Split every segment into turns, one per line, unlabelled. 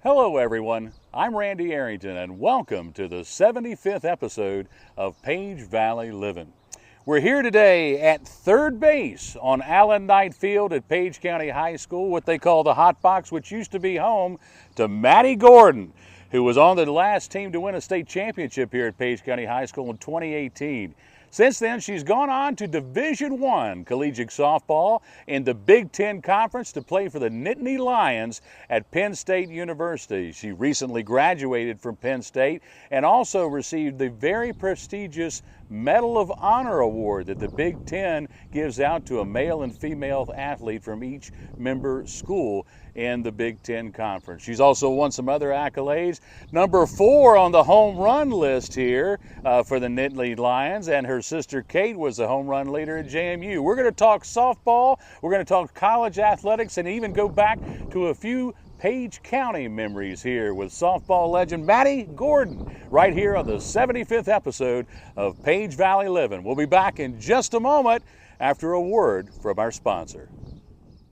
Hello everyone, I'm Randy Arrington and welcome to the 75th episode of Page Valley Livin. We're here today at third base on Allen Knight Field at Page County High School, what they call the Hot Box, which used to be home to Maddie Gordon, who was on the last team to win a state championship here at Page County High School in 2018. Since then, she's gone on to Division I collegiate softball in the Big Ten Conference to play for the Nittany Lions at Penn State University. She recently graduated from Penn State and also received the very prestigious Medal of Honor Award that the Big Ten gives out to a male and female athlete from each member school in the Big Ten Conference. She's also won some other accolades. Number 4 on the home run list here for the Nittany Lions, and her sister Kate was the home run leader at JMU. We're going to talk softball, we're going to talk college athletics, and even go back to a few Page County memories here with softball legend Maddie Gordon right here on the 75th episode of Page Valley Livin. We'll be back in just a moment after a word from our sponsor.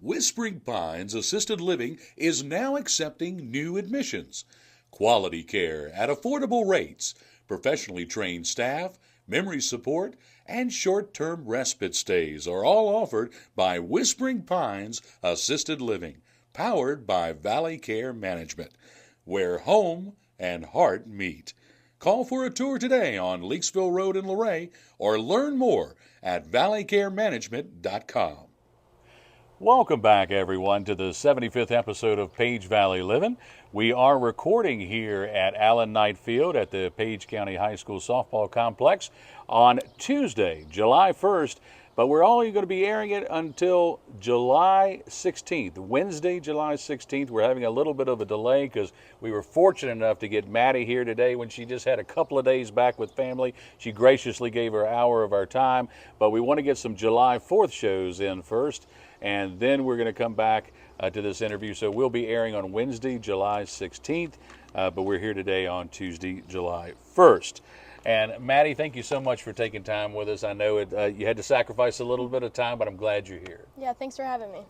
Whispering Pines Assisted Living is now accepting new admissions. Quality care at affordable rates, professionally trained staff, memory support, and short-term respite stays are all offered by Whispering Pines Assisted Living, powered by Valley Care Management, where home and heart meet. Call for a tour today on Leakesville Road in Luray or learn more at valleycaremanagement.com.
Welcome back, everyone, to the 75th episode of Page Valley Livin. We are recording here at Allen Knight Field at the Page County High School Softball Complex on Tuesday, July 1st, but we're only going to be airing it until July 16th, Wednesday, July 16th. We're having a little bit of a delay because we were fortunate enough to get Maddie here today when she just had a couple of days back with family. She graciously gave her hour of our time, but we want to get some July 4th shows in first, and then we're going to come back to this interview. So we'll be airing on Wednesday, July 16th, but we're here today on Tuesday, July 1st. And Maddie, thank you so much for taking time with us. I know you had to sacrifice a little bit of time, but I'm glad you're here.
Yeah, thanks for having me.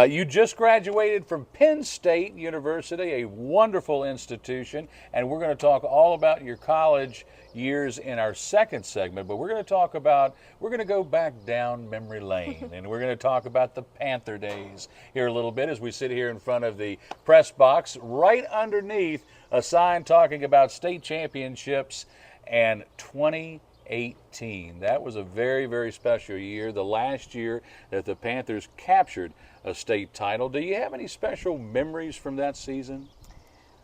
You just graduated from Penn State University, a wonderful institution, and we're going to talk all about your college years in our second segment, but we're going to go back down memory lane, and we're going to talk about the Panther days here a little bit as we sit here in front of the press box, right underneath a sign talking about state championships and 2018. That was a very, very special year, the last year that the Panthers captured a state title. Do you have any special memories from that season?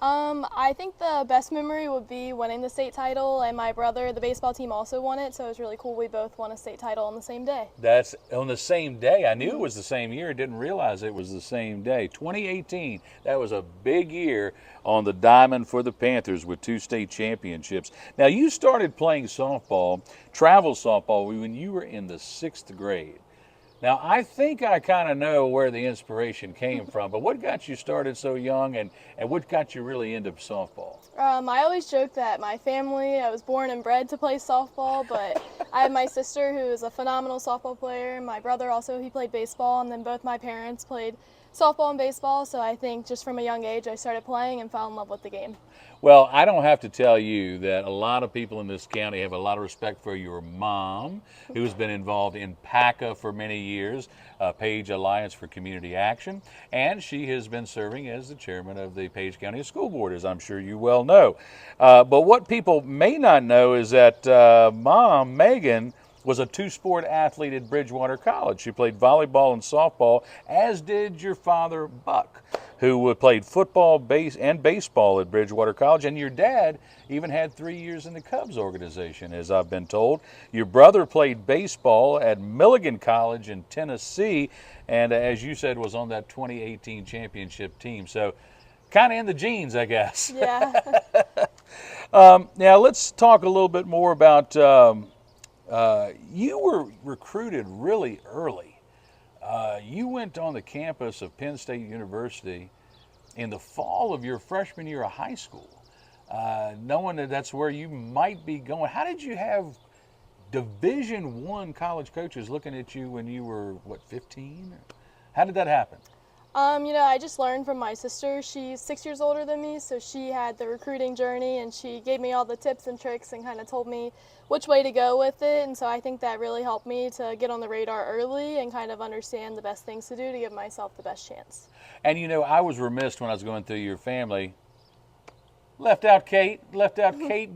I think the best memory would be winning the state title, and my brother, the baseball team, also won it, so it was really cool we both won a state title on the same day.
That's on the same day. I knew it was the same year. I didn't realize it was the same day. 2018, that was a big year on the diamond for the Panthers with 2 state championships. Now, you started playing softball, travel softball, when you were in the 6th grade. Now, I think I kind of know where the inspiration came from, but what got you started so young, and what got you really into softball?
I always joke that my family, I was born and bred to play softball, but I have my sister who is a phenomenal softball player. My brother also, he played baseball, and then both my parents played softball and baseball, so I think just from a young age I started playing and fell in love with the game.
Well, I don't have to tell you that a lot of people in this county have a lot of respect for your mom, who's been involved in PACA for many years, Page Alliance for Community Action, and she has been serving as the chairman of the Page County School Board, as I'm sure you well know. But what people may not know is that Mom, Megan, was a 2-sport athlete at Bridgewater College. She played volleyball and softball, as did your father, Buck, who played football, and baseball at Bridgewater College. And your dad even had 3 years in the Cubs organization, as I've been told. Your brother played baseball at Milligan College in Tennessee, and as you said, was on that 2018 championship team. So kind of in the genes, I guess.
Yeah.
Now let's talk a little bit more about you were recruited really early. You went on the campus of Penn State University in the fall of your freshman year of high school, knowing that that's where you might be going. How did you have Division I college coaches looking at you when you were, 15? How did that happen?
I just learned from my sister. She's 6 years older than me, so she had the recruiting journey, and she gave me all the tips and tricks and kind of told me which way to go with it. And so I think that really helped me to get on the radar early and kind of understand the best things to do to give myself the best chance.
And I was remiss when I was going through your family. Left out Kate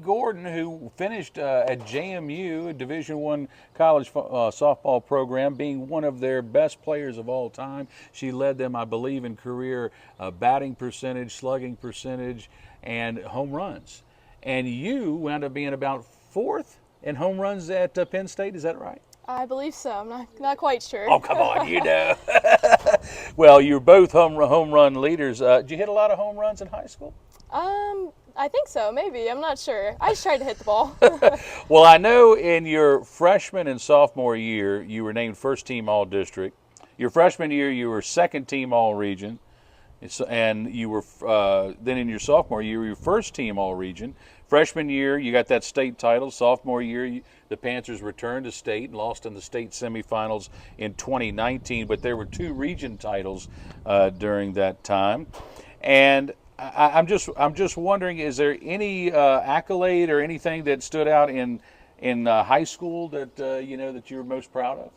Gordon, who finished at JMU, a Division I college softball program, being one of their best players of all time. She led them, I believe, in career batting percentage, slugging percentage, and home runs. And you wound up being about fourth in home runs at Penn State. Is that right?
I believe so. I'm not quite sure.
Oh, come on, Well, you're both home run leaders. Did you hit a lot of home runs in high school?
I think so, maybe. I'm not sure. I just tried to hit the ball.
Well, I know in your freshman and sophomore year, you were named first team all district. Your freshman year, you were second team all region. And you were then in your sophomore year, you were first team all region. Freshman year, you got that state title. Sophomore year, the Panthers returned to state and lost in the state semifinals in 2019. But there were 2 region titles during that time. And I'm just wondering, is there any accolade or anything that stood out in high school that that you're most proud of?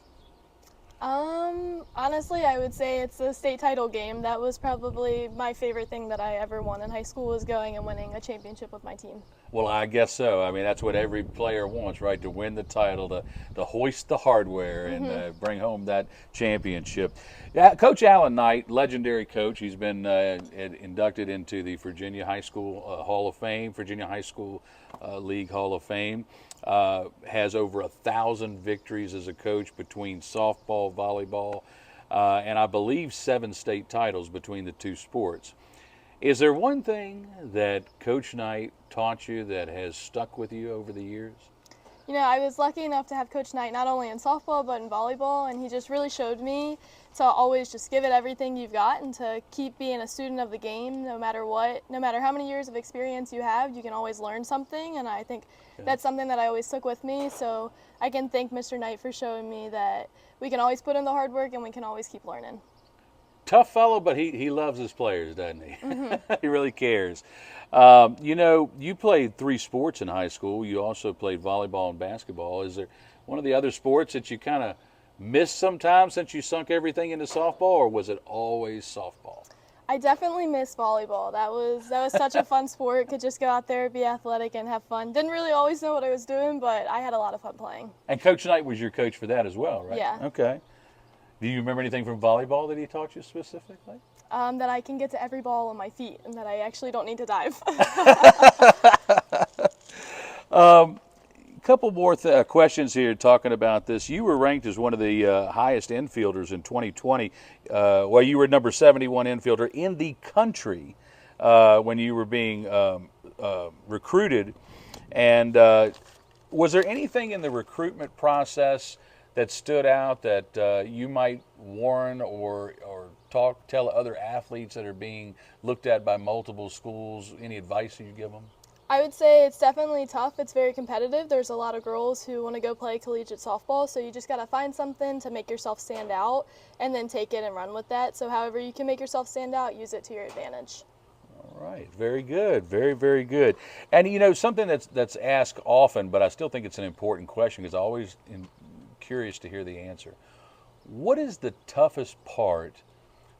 Honestly, I would say it's the state title game. That was probably my favorite thing that I ever won in high school, was going and winning a championship with my team.
Well, I guess so. I mean, that's what every player wants, right? To win the title, to hoist the hardware and bring home that championship. Yeah, Coach Alan Knight, legendary coach. He's been inducted into the Virginia High School Hall of Fame, Virginia High School League Hall of Fame. Has over 1,000 victories as a coach between softball, volleyball, and I believe 7 state titles between the 2 sports. Is there one thing that Coach Knight taught you that has stuck with you over the years?
I was lucky enough to have Coach Knight not only in softball but in volleyball, and he just really showed me to always just give it everything you've got and to keep being a student of the game no matter what. No matter how many years of experience you have, you can always learn something, and I think that's something that I always took with me. So I can thank Mr. Knight for showing me that we can always put in the hard work and we can always keep learning.
Tough fellow, but he loves his players, doesn't he? He really cares. You played 3 sports in high school. You also played volleyball and basketball. Is there one of the other sports that you kind of missed sometimes since you sunk everything into softball, or was it always softball?
I definitely miss volleyball. That was such a fun sport. Could just go out there, be athletic, and have fun. Didn't really always know what I was doing, but I had a lot of fun playing.
And Coach Knight was your coach for that as well, right?
Yeah.
Okay. Do you remember anything from volleyball that he taught you specifically?
That I can get to every ball on my feet and that I actually don't need to dive.
Couple more questions here talking about this. You were ranked as one of the highest infielders in 2020. You were number 71 infielder in the country when you were being recruited. And was there anything in the recruitment process that stood out that you might warn or tell other athletes that are being looked at by multiple schools? Any advice you give them?
I would say it's definitely tough. It's very competitive. There's a lot of girls who want to go play collegiate softball, so you just got to find something to make yourself stand out and then take it and run with that. So however you can make yourself stand out, use it to your advantage.
All right, very good, very, very good. And something that's asked often, but I still think it's an important question because I'm always curious to hear the answer. What is the toughest part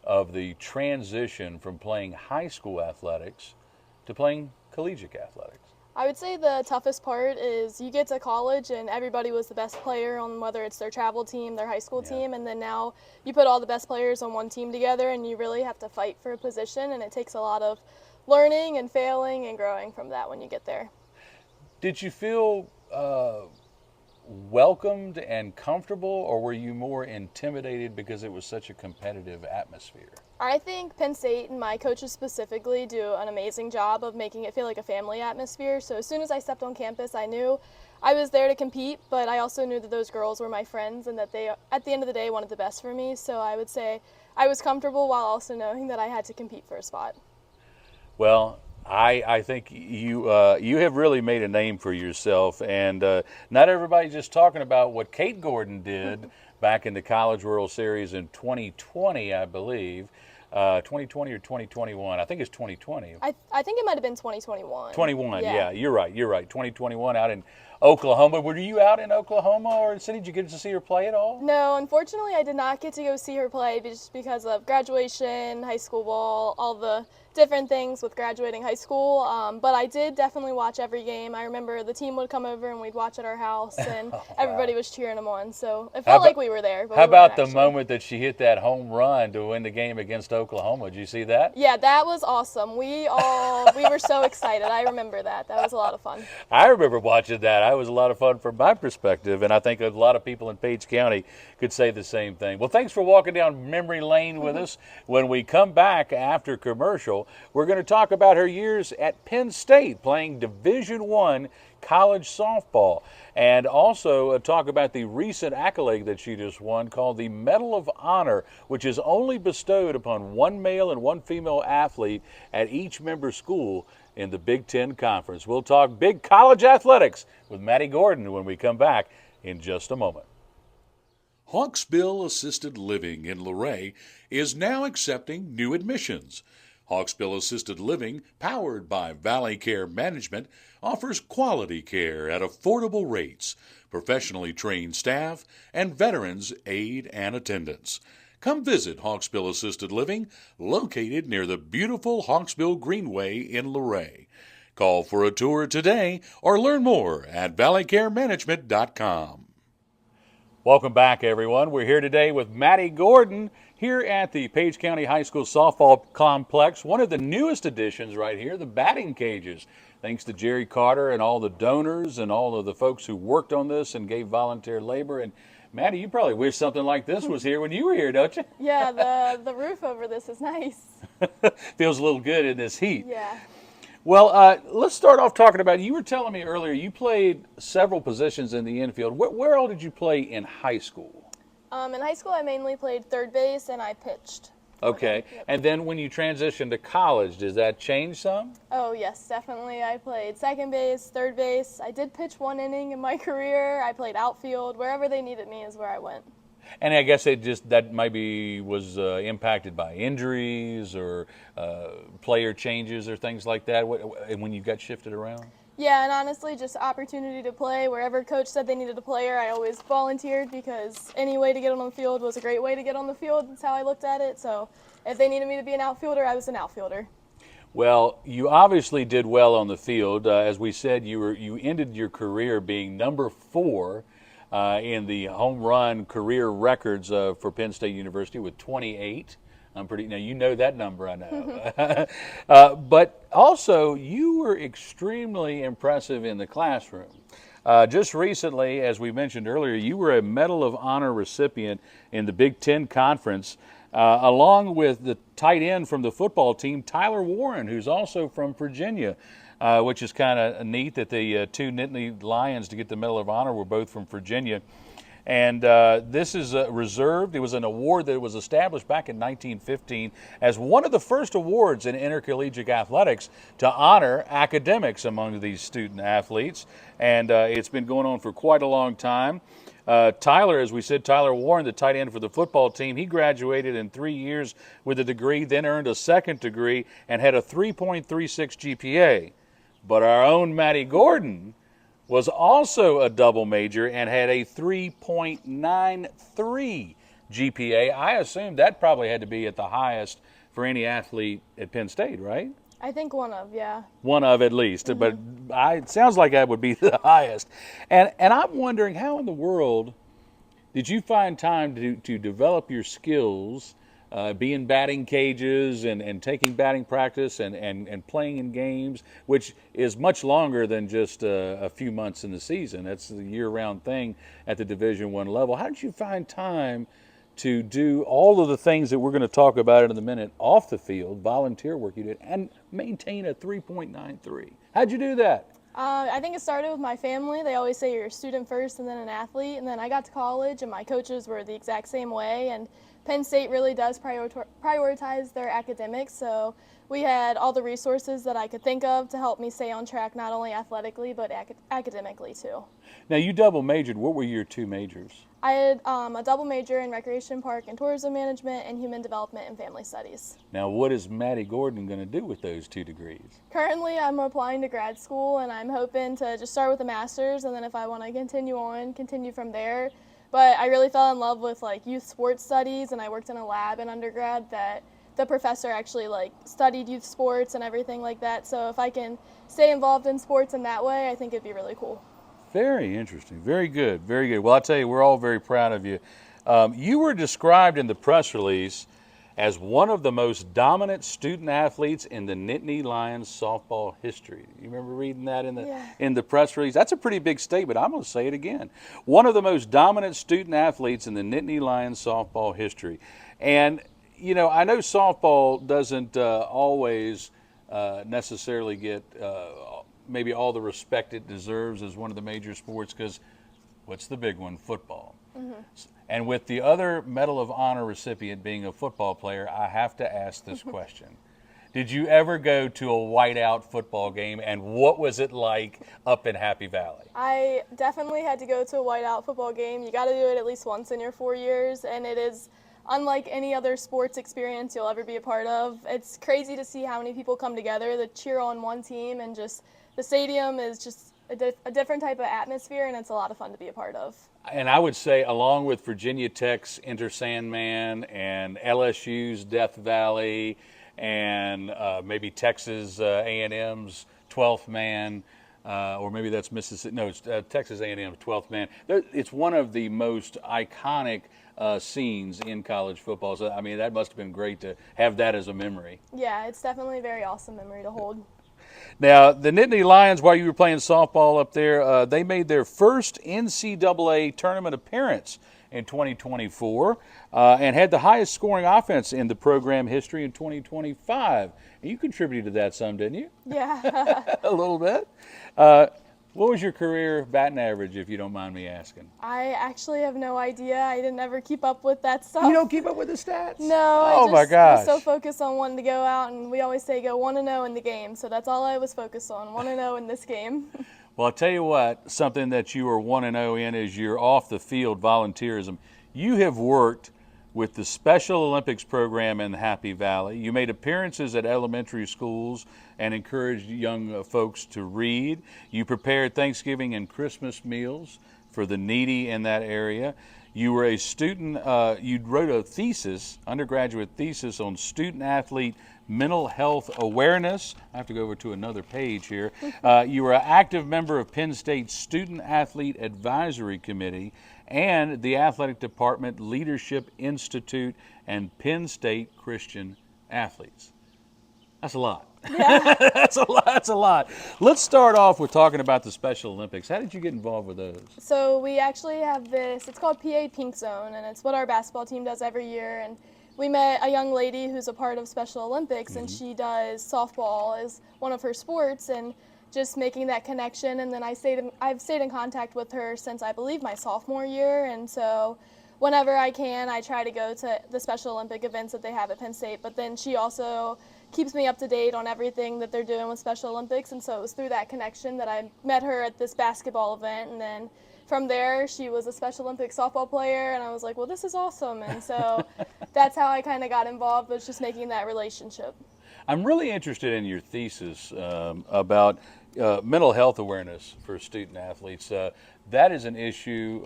of the transition from playing high school athletics to playing collegiate athletics?
I would say the toughest part is you get to college and everybody was the best player on whether it's their travel team, their high school team, and then now you put all the best players on one team together and you really have to fight for a position, and it takes a lot of learning and failing and growing from that when you get there.
Did you feel welcomed and comfortable, or were you more intimidated because it was such a competitive atmosphere?
I think Penn State and my coaches specifically do an amazing job of making it feel like a family atmosphere. So as soon as I stepped on campus, I knew I was there to compete, but I also knew that those girls were my friends and that they, at the end of the day, wanted the best for me. So I would say I was comfortable while also knowing that I had to compete for a spot.
Well, I think you have really made a name for yourself, and not everybody's just talking about what Kate Gordon did back in the College World Series in 2020, I believe. 2020 or 2021? I think it's 2020.
I think it might have been 2021.
21, yeah, you're right. 2021 out in Oklahoma. Were you out in Oklahoma or city? Did you get to see her play at all?
No, unfortunately, I did not get to go see her play just because of graduation, high school ball, all the different things with graduating high school. But I did definitely watch every game. I remember the team would come over and we'd watch at our house, and everybody was cheering them on. So it felt like we were there. But
How
we weren't
about the
actually.
moment that she hit that home run to win the game against Oklahoma? Did you see that?
Yeah, that was awesome. We were so excited. I remember that. That was a lot of fun.
I remember watching that. It was a lot of fun from my perspective, and I think a lot of people in Page County could say the same thing. Well, thanks for walking down memory lane with us. When we come back after commercial, we're going to talk about her years at Penn State playing Division I college softball, and also talk about the recent accolade that she just won called the Medal of Honor, which is only bestowed upon one male and one female athlete at each member school in the BigTen Conference. We'll talk big college athletics with Maddie Gordon when we come back in just a moment.
Hawksbill Assisted Living in Luray is now accepting new admissions. Hawksbill Assisted Living, powered by Valley Care Management, offers quality care at affordable rates, professionally trained staff, and veterans aid and attendance. Come visit Hawksbill Assisted Living, located near the beautiful Hawksbill Greenway in Luray. Call for a tour today or learn more at valleycaremanagement.com.
Welcome back, everyone. We're here today with Maddie Gordon here at the Page County High School Softball Complex. One of the newest additions right here, the batting cages. Thanks to Jerry Carter and all the donors and all of the folks who worked on this and gave volunteer labor. And Maddie, you probably wish something like this was here when you were here, don't you?
Yeah, the roof over this is nice.
Feels a little good in this heat.
Yeah.
Well, let's start off talking about, you were telling me earlier, you played several positions in the infield. Where all did you play in high school?
In high school, I mainly played third base and I pitched.
Okay.
Yep.
And then when you transitioned to college, does that change some?
Oh, yes, definitely. I played second base, third base. I did pitch one inning in my career. I played outfield. Wherever they needed me is where I went.
And I guess that maybe was impacted by injuries or player changes or things like that when you got shifted around?
Yeah, and honestly, just opportunity to play. Wherever coach said they needed a player, I always volunteered because any way to get on the field was a great way to get on the field. That's how I looked at it. So if they needed me to be an outfielder, I was an outfielder.
Well, you obviously did well on the field. As we said, you ended your career being number 4 in the home run career records for Penn State University with 28. Now you know that number, I know. But also, you were extremely impressive in the classroom. Just recently, as we mentioned earlier, you were a Medal of Honor recipient in the BigTen Conference, along with the tight end from the football team, Tyler Warren, who's also from Virginia, which is kind of neat that the two Nittany Lions to get the Medal of Honor were both from Virginia. And this is reserved. It was an award that was established back in 1915 as one of the first awards in intercollegiate athletics to honor academics among these student athletes. And it's been going on for quite a long time. Tyler, as we said, Tyler Warren, the tight end for the football team, he graduated in 3 years with a degree, then earned a second degree, and had a 3.36 GPA. But our own Maddie Gordon was also a double major and had a 3.93 GPA. I assume that probably had to be at the highest for any athlete at Penn State, right?
I think one of, yeah.
One of at least, but it sounds like that would be the highest. And I'm wondering, how in the world did you find time to develop your skills, be in batting cages and taking batting practice and playing in games, which is much longer than just a few months in the season. That's a year-round thing at the Division I level. How did you find time to do all of the things that we're going to talk about in a minute off the field, volunteer work you did, and maintain a 3.93? How'd you do that?
I think it started with my family. They always say you're a student first and then an athlete. And then I got to college and my coaches were the exact same way. And Penn State really does prioritize their academics, so we had all the resources that I could think of to help me stay on track, not only athletically, but academically too.
Now, you double majored. What were your two majors?
I had a double major in recreation, park, and tourism management, and human development and family studies.
Now, what is Maddie Gordon going to do with those 2 degrees?
Currently, I'm applying to grad school, and I'm hoping to just start with a master's, and then if I want to continue from there. But I really fell in love with like youth sports studies, and I worked in a lab in undergrad that the professor actually like studied youth sports and everything like that. So if I can stay involved in sports in that way, I think it'd be really cool.
Very interesting. Very good. Very good. Well, I'll tell you, we're all very proud of you. You were described in the press release as one of the most dominant student athletes in the Nittany Lions softball history. You remember reading that in the press release? That's a pretty big statement. I'm going to say it again. One of the most dominant student athletes in the Nittany Lions softball history. And, you know, I know softball doesn't always necessarily get maybe all the respect it deserves as one of the major sports, because what's the big one? Football. Mm-hmm. And with the other Medal of Honor recipient being a football player, I have to ask this question. Did you ever go to a whiteout football game, and what was it like up in Happy Valley?
I definitely had to go to a whiteout football game. You got to do it at least once in your 4 years, and it is unlike any other sports experience you'll ever be a part of. It's crazy to see how many people come together to cheer on one team, and just the stadium is just a different type of atmosphere, and it's a lot of fun to be a part of.
And I would say, along with Virginia Tech's Enter Sandman and LSU's Death Valley and maybe Texas A&M's 12th Man, or maybe that's Mississippi. No, it's Texas A&M's 12th Man. It's one of the most iconic scenes in college football. So, I mean, that must have been great to have that as a memory.
Yeah, it's definitely a very awesome memory to hold.
Now, the Nittany Lions, while you were playing softball up there, they made their first NCAA tournament appearance in 2024 and had the highest scoring offense in the program history in 2025. And you contributed to that some, didn't you?
Yeah.
A little bit. What was your career batting average, if you don't mind me asking?
I actually have no idea. I didn't ever keep up with that stuff.
You don't keep up with the stats?
No.
My gosh.
Was so focused on wanting to go out, and we always say go 1-0 in the game. So that's all I was focused on, 1-0 in this game.
Well, I'll tell you what, something that you are 1-0 in is your off-the-field volunteerism. You have worked with the Special Olympics program in the Happy Valley. You made appearances at elementary schools and encouraged young folks to read. You prepared Thanksgiving and Christmas meals for the needy in that area. You were a student, you wrote a thesis, undergraduate thesis on student-athlete mental health awareness. I have to go over to another page here. You were an active member of Penn State's Student-Athlete Advisory Committee and the Athletic Department Leadership Institute and Penn State Christian Athletes. That's a lot.
Yeah.
That's a lot. Let's start off with talking about the Special Olympics. How did you get involved with those?
So we actually have this, it's called PA Pink Zone, and it's what our basketball team does every year. And we met a young lady who's a part of Special Olympics, and she does softball as one of her sports, and just making that connection. And then I've stayed in contact with her since I believe my sophomore year, and so whenever I can, I try to go to the Special Olympic events that they have at Penn State. But then she also keeps me up to date on everything that they're doing with Special Olympics, and so it was through that connection that I met her at this basketball event. And then from there, she was a Special Olympics softball player, and I was like, well, this is awesome. And so that's how I kind of got involved, was just making that relationship.
I'm really interested in your thesis about mental health awareness for student athletes. That is an issue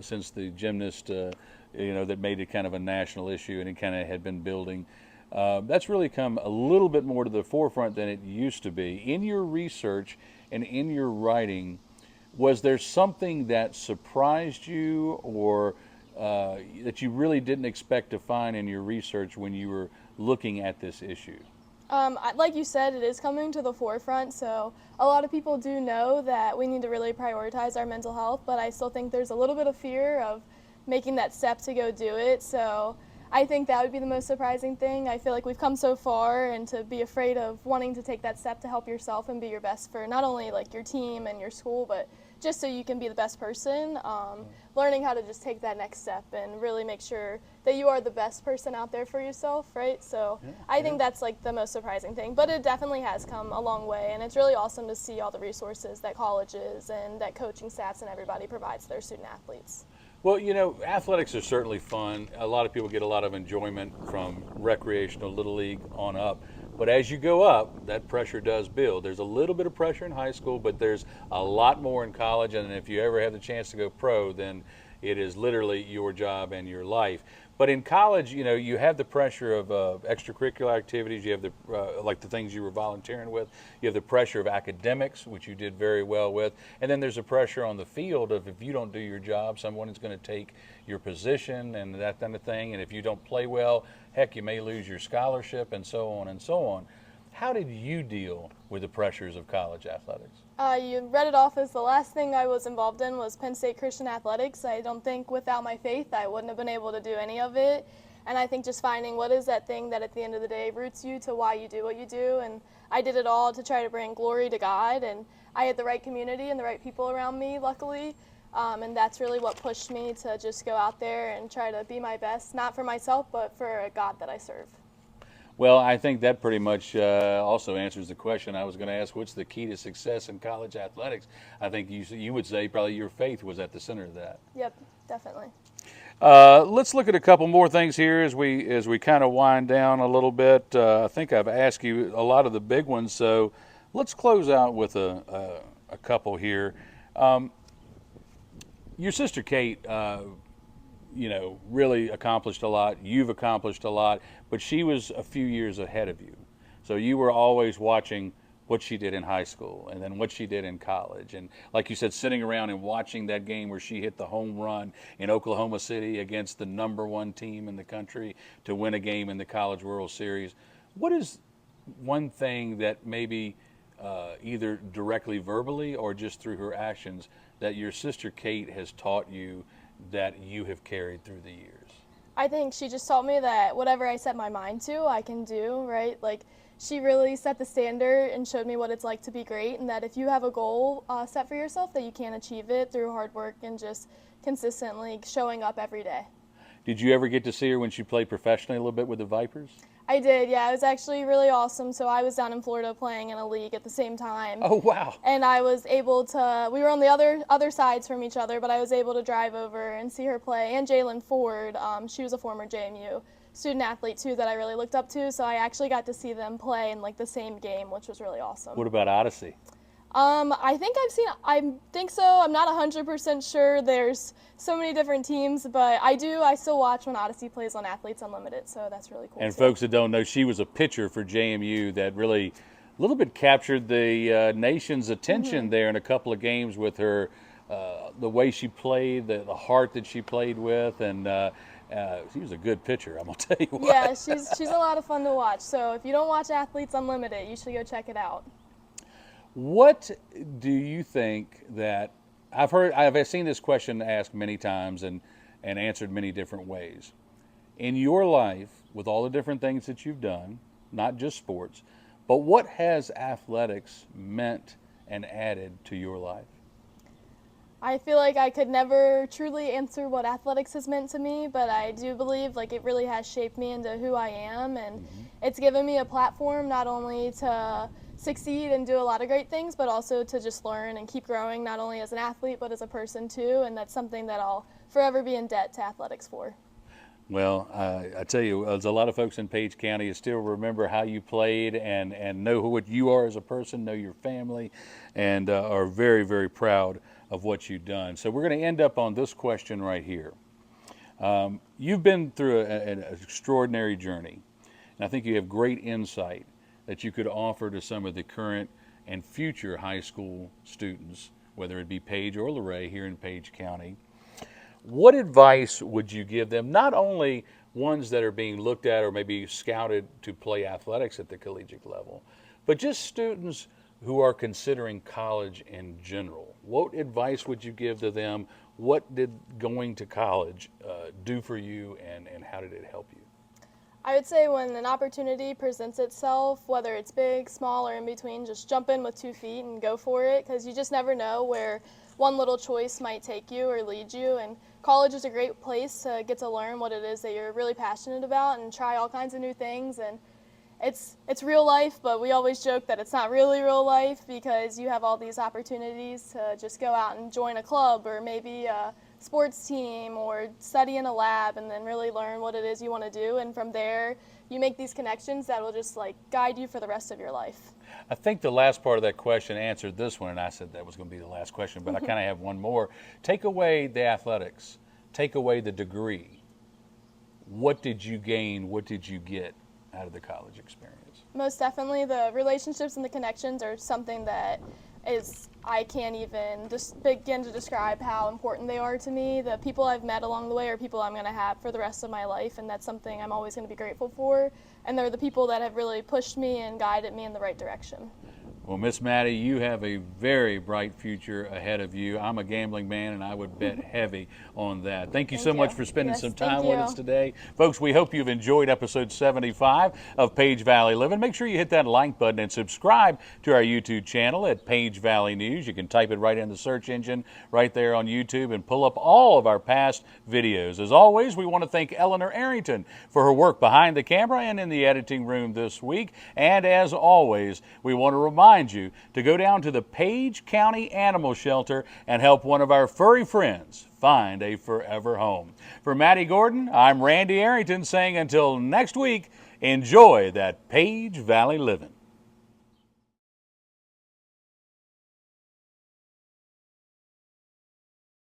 since the gymnast, that made it kind of a national issue, and it kind of had been building. That's really come a little bit more to the forefront than it used to be. In your research and in your writing, was there something that surprised you, or that you really didn't expect to find in your research when you were looking at this issue?
Like you said, it is coming to the forefront, so a lot of people do know that we need to really prioritize our mental health, but I still think there's a little bit of fear of making that step to go do it. So I think that would be the most surprising thing. I feel like we've come so far, and to be afraid of wanting to take that step to help yourself and be your best for not only like your team and your school, but just so you can be the best person, learning how to just take that next step and really make sure that you are the best person out there for yourself, right? So I think that's like the most surprising thing, but it definitely has come a long way, and it's really awesome to see all the resources that colleges and that coaching staffs and everybody provides their student athletes.
Well, you know, athletics are certainly fun. A lot of people get a lot of enjoyment from recreational Little League on up. But as you go up, that pressure does build. There's a little bit of pressure in high school, but there's a lot more in college. And if you ever have the chance to go pro, then it is literally your job and your life. But in college, you know, you have the pressure of extracurricular activities. You have the like the things you were volunteering with. You have the pressure of academics, which you did very well with. And then there's a pressure on the field of if you don't do your job, someone is going to take your position and that kind of thing. And if you don't play well, heck, you may lose your scholarship and so on and so on. How did you deal with the pressures of college athletics?
You read it off as the last thing I was involved in was Penn State Christian Athletics. I don't think without my faith I wouldn't have been able to do any of it. And I think just finding what is that thing that at the end of the day roots you to why you do what you do. And I did it all to try to bring glory to God. And I had the right community and the right people around me, luckily. And that's really what pushed me to just go out there and try to be my best, not for myself, but for a God that I serve.
Well, I think that pretty much also answers the question I was going to ask. What's the key to success in college athletics? I think you would say probably your faith was at the center of that.
Yep, definitely.
Let's look at a couple more things here as we kind of wind down a little bit. I think I've asked you a lot of the big ones, so let's close out with a couple here. Your sister Kate, you know, really accomplished a lot. You've accomplished a lot, but she was a few years ahead of you. So you were always watching what she did in high school and then what she did in college. And like you said, sitting around and watching that game where she hit the home run in Oklahoma City against the #1 team in the country to win a game in the College World Series. What is one thing that maybe either directly verbally or just through her actions that your sister Kate has taught you that you have carried through the years?
I think she just taught me that whatever I set my mind to, I can do, right? Like, she really set the standard and showed me what it's like to be great, and that if you have a goal set for yourself, that you can achieve it through hard work and just consistently showing up every day.
Did you ever get to see her when she played professionally a little bit with the Vipers?
I did, yeah. It was actually really awesome. So I was down in Florida playing in a league at the same time.
Oh, wow.
And I was able to, we were on the other sides from each other, but I was able to drive over and see her play. And Jalen Ford, she was a former JMU student athlete too that I really looked up to. So I actually got to see them play in like the same game, which was really awesome.
What about Odyssey?
I think so. I'm not 100% sure. There's so many different teams, but I still watch when Odyssey plays on Athletes Unlimited, so that's really cool.
And
too.
folks that don't know, she was a pitcher for JMU that really a little bit captured the nation's attention there in a couple of games with her, the way she played, the heart that she played with, and she was a good pitcher, I'm going to tell you what.
Yeah, she's a lot of fun to watch. So if you don't watch Athletes Unlimited, you should go check it out.
What do you think that I've seen this question asked many times and answered many different ways. In your life, with all the different things that you've done, not just sports, but what has athletics meant and added to your life?
I feel like I could never truly answer what athletics has meant to me, but I do believe like it really has shaped me into who I am, and it's given me a platform not only to succeed and do a lot of great things, but also to just learn and keep growing, not only as an athlete, but as a person too, and that's something that I'll forever be in debt to athletics for.
Well, I tell you, there's a lot of folks in Page County who still remember how you played and know what you are as a person, know your family, and are very, very proud of what you've done. So we're going to end up on this question right here. You've been through an extraordinary journey, and I think you have great insight that you could offer to some of the current and future high school students, whether it be Page or Luray here in Page County. What advice would you give them, not only ones that are being looked at or maybe scouted to play athletics at the collegiate level, but just students who are considering college in general? What advice would you give to them? What did going to college do for you, and how did it help you?
I would say when an opportunity presents itself, whether it's big, small, or in between, just jump in with 2 feet and go for it, because you just never know where one little choice might take you or lead you. And college is a great place to get to learn what it is that you're really passionate about and try all kinds of new things. And it's real life, but we always joke that it's not really real life, because you have all these opportunities to just go out and join a club or maybe a sports team or study in a lab and then really learn what it is you want to do. And from there, you make these connections that will just like guide you for the rest of your life.
I think the last part of that question answered this one, and I said that was going to be the last question, but I kind of have one more. Take away the athletics, take away the degree. What did you gain? What did you get out of the college experience?
Most definitely, the relationships and the connections are something that I can't even just begin to describe how important they are to me. The people I've met along the way are people I'm going to have for the rest of my life, and that's something I'm always going to be grateful for. And they're the people that have really pushed me and guided me in the right direction.
Well, Miss Maddie, you have a very bright future ahead of you. I'm a gambling man, and I would bet heavy on that. Thank you so much for spending some time with us today. Folks, we hope you've enjoyed episode 75 of Page Valley Livin. Make sure you hit that like button and subscribe to our YouTube channel at Page Valley News. You can type it right in the search engine right there on YouTube and pull up all of our past videos. As always, we want to thank Eleanor Arrington for her work behind the camera and in the editing room this week. And as always, we want to remind you to go down to the Page County Animal Shelter and help one of our furry friends find a forever home. For Maddie Gordon, I'm Randy Arrington saying until next week, enjoy that Page Valley Livin'.